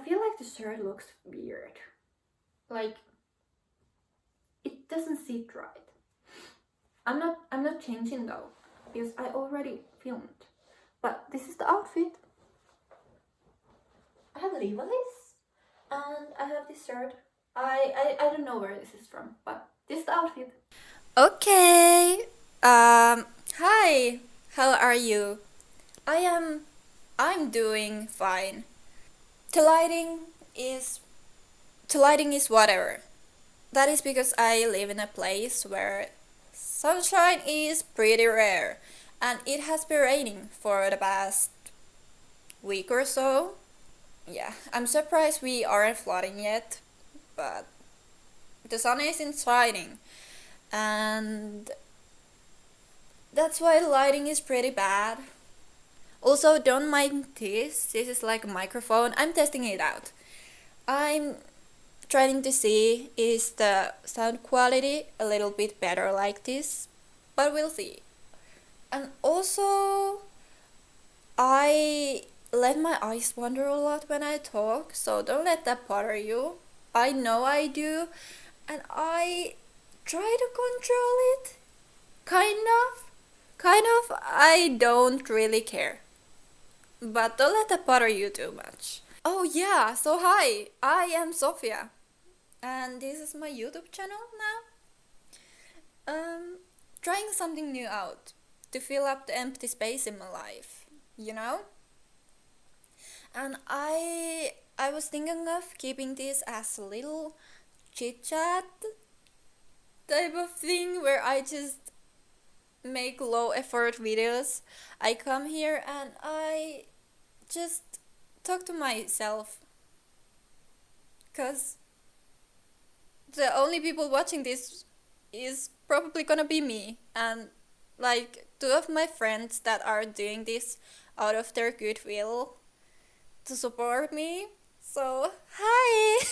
feel like the shirt looks weird. Like, it doesn't sit right. I'm not changing though, because I already filmed. But this is the outfit. I have Levi's and I have this shirt. I don't know where this is from, but this is the outfit. Okay. Hi. How are you? I am I'm doing fine. The lighting is the lighting is whatever. That is because I live in a place where sunshine is pretty rare and it has been raining for the past week or so. Yeah, I'm surprised we aren't flooding yet, but the sun isn't shining and that's why the lighting is pretty bad. Also, don't mind this. This is like a microphone. I'm testing it out. I'm trying to see is the sound quality a little bit better like this, but we'll see. And also, I let my eyes wander a lot when I talk, so don't let that bother you. I know I do, and I try to control it. Kind of. Kind of, I don't really care. But don't let that bother you too much. Oh yeah, so hi, I am Sofia. And this is my YouTube channel now. Trying something new out to fill up the empty space in my life, you know? And I was thinking of keeping this as a little chit chat type of thing where I just make low effort videos. I come here and I just talk to myself because the only people watching this is probably gonna be me and like two of my friends that are doing this out of their goodwill to support me. So, hi!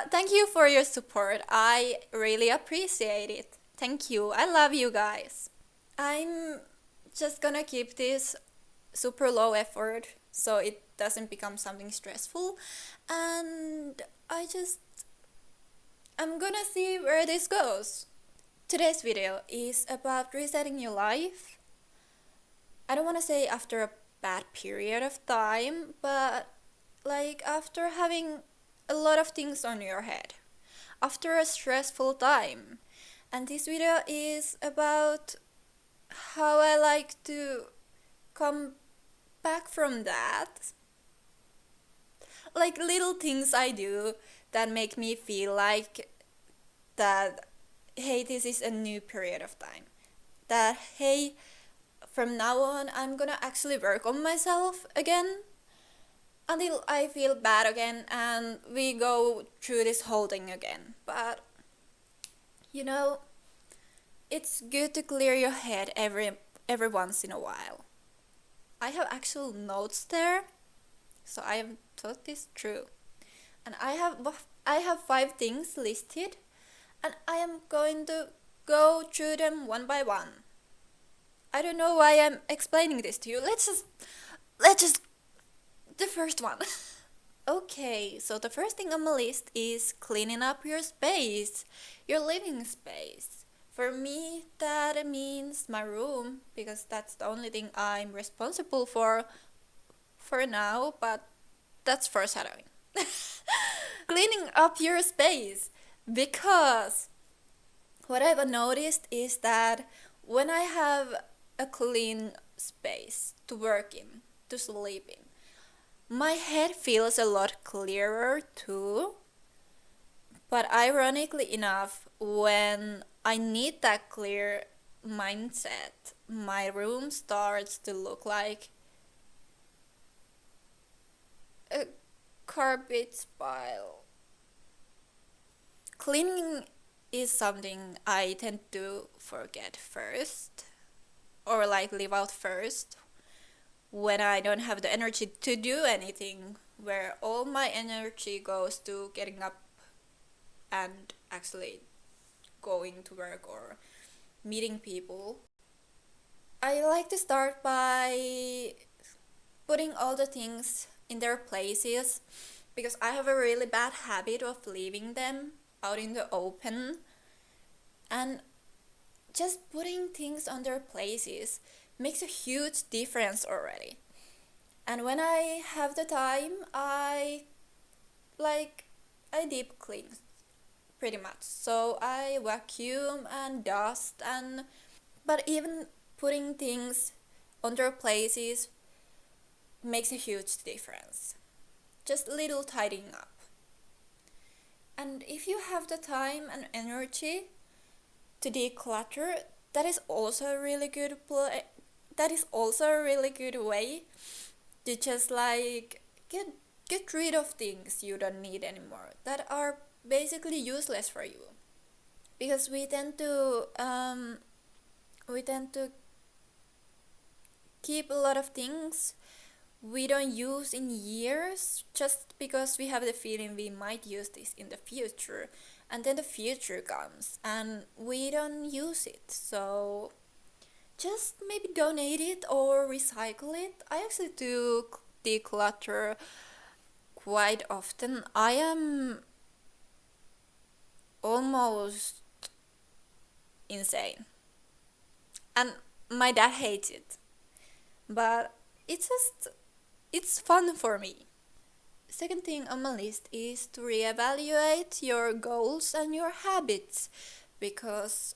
Thank you for your support. I really appreciate it. Thank you. I love you guys. I'm just gonna keep this super low effort so it doesn't become something stressful, and I'm gonna see where this goes. Today's video is about resetting your life. I don't want to say after a bad period of time, but like after having a lot of things on your head, after a stressful time. And this video is about how I like to come back from that. Like little things I do that make me feel like that, hey, this is a new period of time. That, hey, from now on, I'm gonna actually work on myself again until I feel bad again and we go through this whole thing again. But, you know, it's good to clear your head every once in a while. I have actual notes there, so I have thought this through. And I have 5 things listed, and I am going to go through them one by one. I don't know why I'm explaining this to you. Let's just the first one. Okay, so the first thing on my list is cleaning up your space, your living space. For me, that means my room because that's the only thing I'm responsible for now, but that's foreshadowing. Cleaning up your space because what I've noticed is that when I have a clean space to work in, to sleep in, my head feels a lot clearer too. But ironically enough, when I need that clear mindset, my room starts to look like a garbage pile. Cleaning is something I tend to forget first, or like leave out first, when I don't have the energy to do anything, where all my energy goes to getting up and actually going to work or meeting people. I like to start by putting all the things in their places, because I have a really bad habit of leaving them out in the open. And just putting things on their places makes a huge difference already. And when I have the time, I deep clean pretty much. So I vacuum and dust, and but even putting things on their places makes a huge difference. Just a little tidying up. And if you have the time and energy to declutter, that is also a really good way to just get rid of things you don't need anymore that are basically useless for you. Because we tend to keep a lot of things we don't use in years just because we have the feeling we might use this in the future, and then the future comes and we don't use it. So just maybe donate it or recycle it. I actually do declutter quite often. I am almost insane, and my dad hates it, but it's fun for me. Second thing on my list is to reevaluate your goals and your habits, because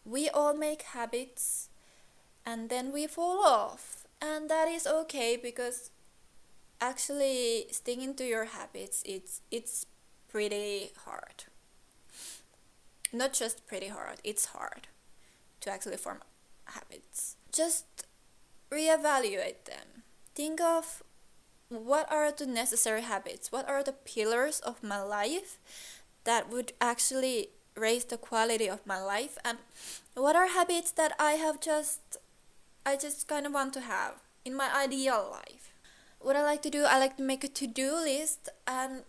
we all make habits and then we fall off, and that is okay, because actually sticking to your habits, it's pretty hard. Not just pretty hard, it's hard to actually form habits. Just reevaluate them. Think of what are the necessary habits, what are the pillars of my life that would actually raise the quality of my life, and what are habits that I just kind of want to have in my ideal life. What I like to do, I like to make a to-do list, and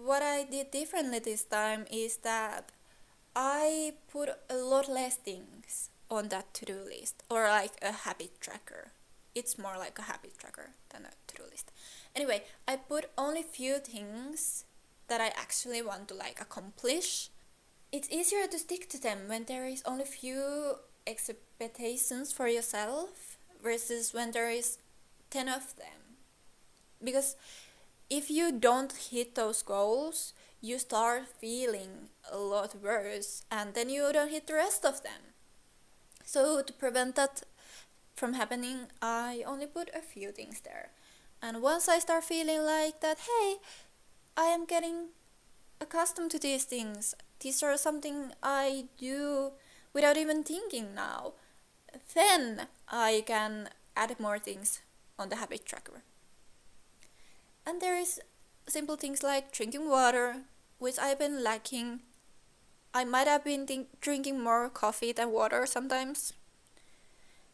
what I did differently this time is that I put a lot less things on that to-do list, or like a habit tracker. It's more like a habit tracker than a to-do list. Anyway, I put only few things that I actually want to accomplish. It's easier to stick to them when there is only few expectations for yourself versus when there is 10 of them. Because if you don't hit those goals, you start feeling a lot worse, and then you don't hit the rest of them. So to prevent that from happening, I only put a few things there. And once I start feeling like that, hey, I am getting accustomed to these things, these are something I do without even thinking now, then I can add more things on the habit tracker. And there is simple things like drinking water, which I've been lacking. I might have been drinking more coffee than water sometimes.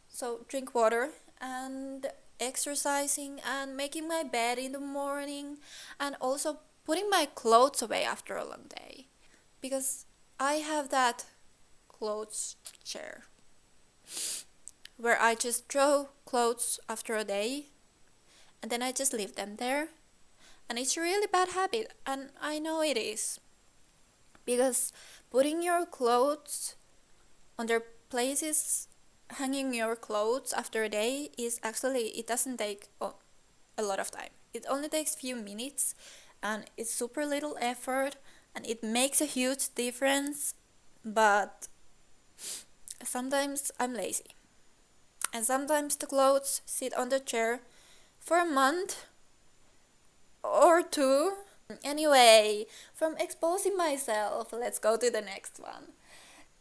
So drink water, and exercising, and making my bed in the morning, and also putting my clothes away after a long day. Because I have that clothes chair where I just throw clothes after a day and then I just leave them there. And it's a really bad habit, and I know it is. Because putting your clothes on their places, hanging your clothes after a day is actually, it doesn't take a lot of time. It only takes few minutes, and it's super little effort, and it makes a huge difference. But sometimes I'm lazy, and sometimes the clothes sit on the chair for a month or two. Anyway, from exposing myself, let's go to the next one.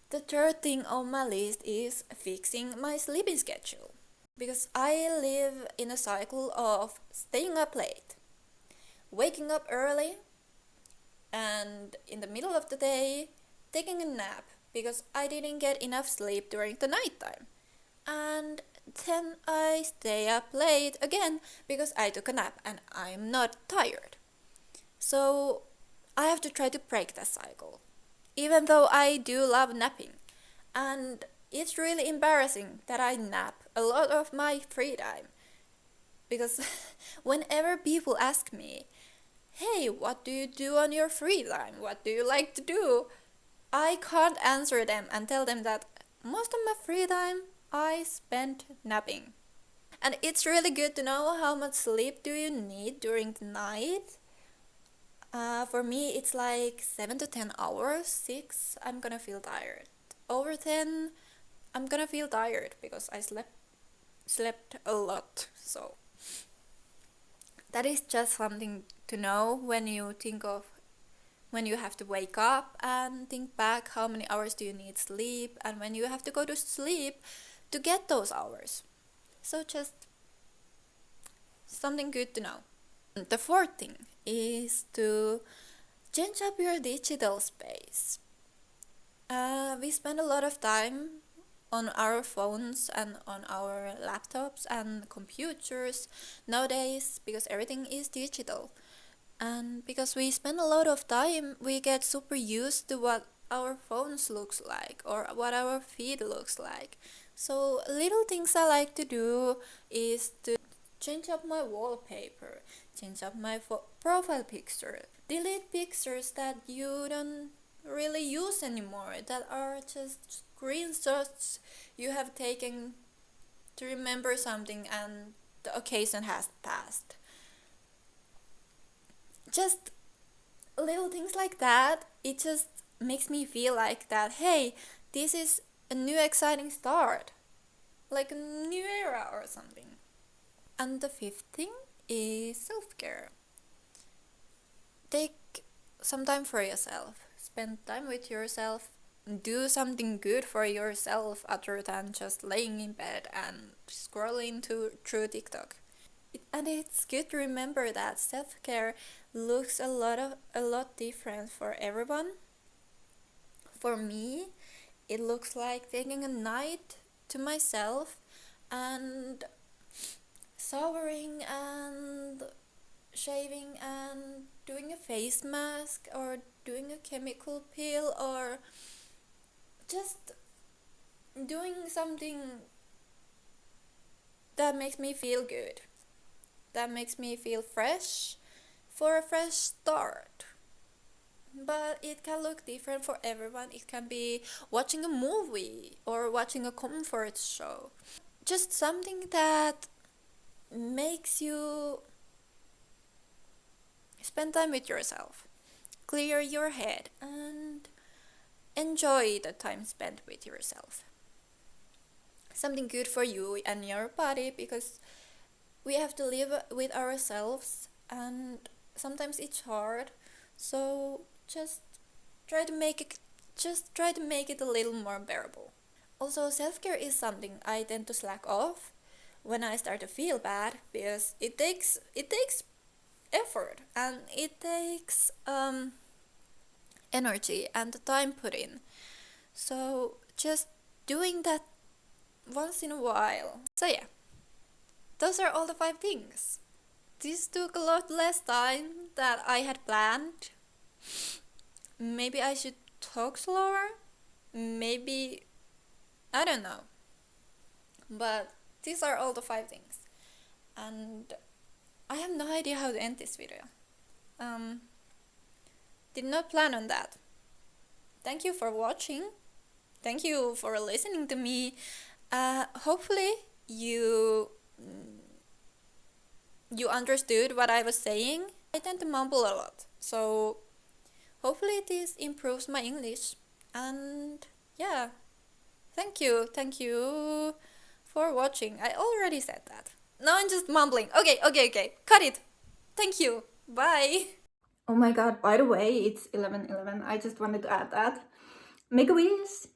The third thing on my list is fixing my sleeping schedule. Because I live in a cycle of staying up late, waking up early, and in the middle of the day, taking a nap because I didn't get enough sleep during the nighttime. And then I stay up late again because I took a nap and I'm not tired. So I have to try to break that cycle, even though I do love napping. And it's really embarrassing that I nap a lot of my free time, because whenever people ask me, hey, what do you do on your free time? What do you like to do? I can't answer them and tell them that most of my free time I spent napping. And it's really good to know how much sleep do you need during the night. For me, it's like 7 to 10 hours. 6, I'm gonna feel tired. Over 10, I'm gonna feel tired because I slept a lot. So that is just something to know when you think of when you have to wake up and think back how many hours do you need sleep, and when you have to go to sleep to get those hours. So just something good to know. The fourth thing is to change up your digital space. We spend a lot of time on our phones and on our laptops and computers nowadays because everything is digital. And because we spend a lot of time, we get super used to what our phones looks like or what our feed looks like. So little things I like to do is to change up my wallpaper, change up my profile picture, delete pictures that you don't really use anymore, that are just screenshots you have taken to remember something and the occasion has passed. Just little things like that, it just makes me feel like that, hey, this is a new exciting start, like a new era or something. And the fifth thing is self-care. Take some time for yourself. Spend time with yourself. Do something good for yourself other than just laying in bed and scrolling through TikTok. And it's good to remember that self-care looks a lot different for everyone. For me, it looks like taking a night to myself and showering and shaving and doing a face mask or doing a chemical peel or just doing something that makes me feel good, that makes me feel fresh for a fresh start. But it can look different for everyone. It can be watching a movie or watching a comfort show, just something that makes you spend time with yourself, clear your head, and enjoy the time spent with yourself. Something good for you and your body, because we have to live with ourselves and sometimes it's hard. So just try to make it a little more bearable. Also, self-care is something I tend to slack off when I start to feel bad, because it takes effort and it takes energy and the time put in. So just doing that once in a while. So yeah, those are all the 5 things. This took a lot less time than I had planned. Maybe I should talk slower. Maybe, I don't know. But these are all the 5 things. And I have no idea how to end this video. Did not plan on that. Thank you for watching. Thank you for listening to me. Hopefully you understood what I was saying. I tend to mumble a lot, so hopefully this improves my English. And yeah, thank you for watching. I already said that. Now I'm just mumbling. Okay, cut it. Thank you. Bye. Oh my god, by the way, it's 11:11. I just wanted to add that. Make a wish.